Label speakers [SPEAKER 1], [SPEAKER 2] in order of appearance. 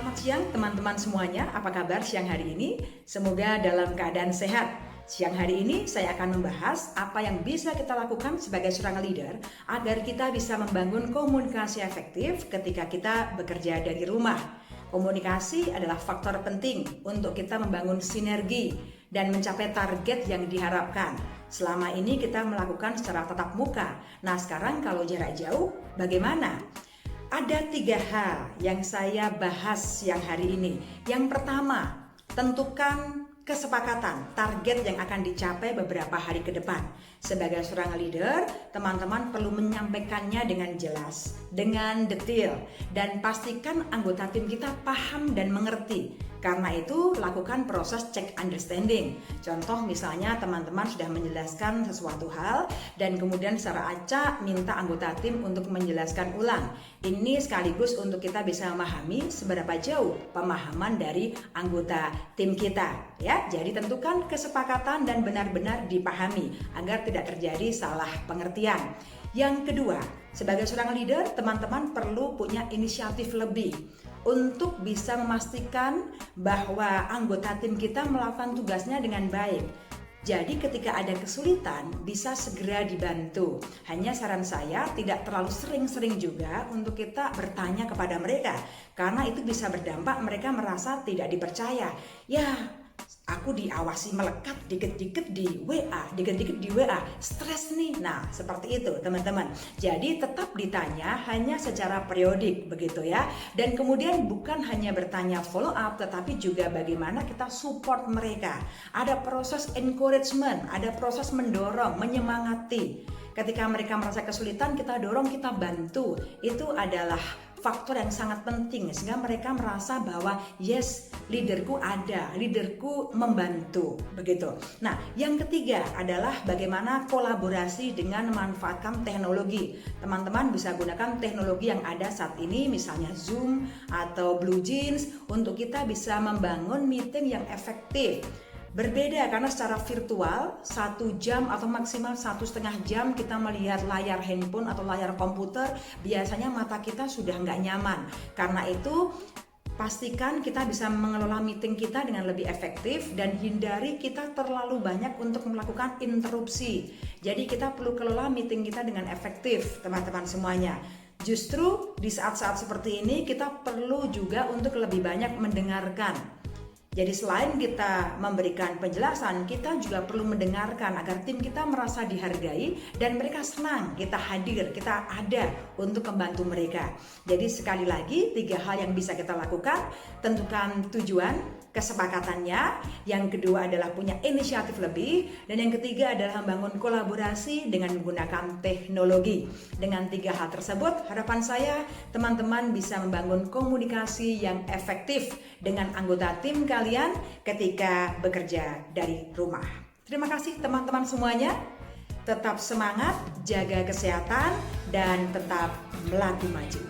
[SPEAKER 1] Selamat siang teman-teman semuanya, apa kabar siang hari ini? Semoga dalam keadaan sehat. Siang hari ini saya akan membahas apa yang bisa kita lakukan sebagai seorang leader agar kita bisa membangun komunikasi efektif ketika kita bekerja dari rumah. Komunikasi adalah faktor penting untuk kita membangun sinergi dan mencapai target yang diharapkan. Selama ini kita melakukan secara tatap muka. Nah, sekarang kalau jarak jauh, bagaimana? Ada 3 hal yang saya bahas siang hari ini. Yang pertama, tentukan kesepakatan, target yang akan dicapai beberapa hari ke depan. Sebagai seorang leader, teman-teman perlu menyampaikannya dengan jelas, dengan detail, dan pastikan anggota tim kita paham dan mengerti. Karena itu, lakukan proses check understanding. Contoh misalnya teman-teman sudah menjelaskan sesuatu hal dan kemudian secara acak minta anggota tim untuk menjelaskan ulang. Ini sekaligus untuk kita bisa memahami seberapa jauh pemahaman dari anggota tim kita. Ya, jadi tentukan kesepakatan dan benar-benar dipahami agar tidak terjadi salah pengertian. Yang kedua, sebagai seorang leader, teman-teman perlu punya inisiatif lebih untuk bisa memastikan bahwa anggota tim kita melakukan tugasnya dengan baik. Jadi ketika ada kesulitan bisa segera dibantu. Hanya saran saya tidak terlalu sering-sering juga untuk kita bertanya kepada mereka, karena itu bisa berdampak mereka merasa tidak dipercaya. Ya, aku diawasi melekat dikit-dikit di WA, stres nih. Nah, seperti itu teman-teman. Jadi tetap ditanya hanya secara periodik begitu ya. Dan kemudian bukan hanya bertanya follow up, tetapi juga bagaimana kita support mereka. Ada proses encouragement, ada proses mendorong, menyemangati. Ketika mereka merasa kesulitan, kita dorong, kita bantu. Itu adalah faktor yang sangat penting sehingga mereka merasa bahwa yes, leaderku ada, leaderku membantu begitu. Nah, yang ketiga adalah bagaimana kolaborasi dengan memanfaatkan teknologi. Teman-teman bisa gunakan teknologi yang ada saat ini, misalnya Zoom atau Blue Jeans, untuk kita bisa membangun meeting yang efektif. Berbeda karena secara virtual 1 jam atau maksimal 1,5 jam kita melihat layar handphone atau layar komputer, biasanya mata kita sudah nggak nyaman. Karena itu pastikan kita bisa mengelola meeting kita dengan lebih efektif dan hindari kita terlalu banyak untuk melakukan interupsi. Jadi kita perlu kelola meeting kita dengan efektif, teman-teman semuanya. Justru di saat-saat seperti ini kita perlu juga untuk lebih banyak mendengarkan. Jadi selain kita memberikan penjelasan, kita juga perlu mendengarkan agar tim kita merasa dihargai dan mereka senang kita hadir, kita ada untuk membantu mereka. Jadi sekali lagi 3 hal yang bisa kita lakukan: tentukan tujuan, kesepakatannya, yang kedua adalah punya inisiatif lebih, dan yang ketiga adalah membangun kolaborasi dengan menggunakan teknologi. Dengan 3 hal tersebut, harapan saya teman-teman bisa membangun komunikasi yang efektif dengan anggota tim kalian ketika bekerja dari rumah. Terima kasih teman-teman semuanya. Tetap semangat, jaga kesehatan, dan tetap melaju maju.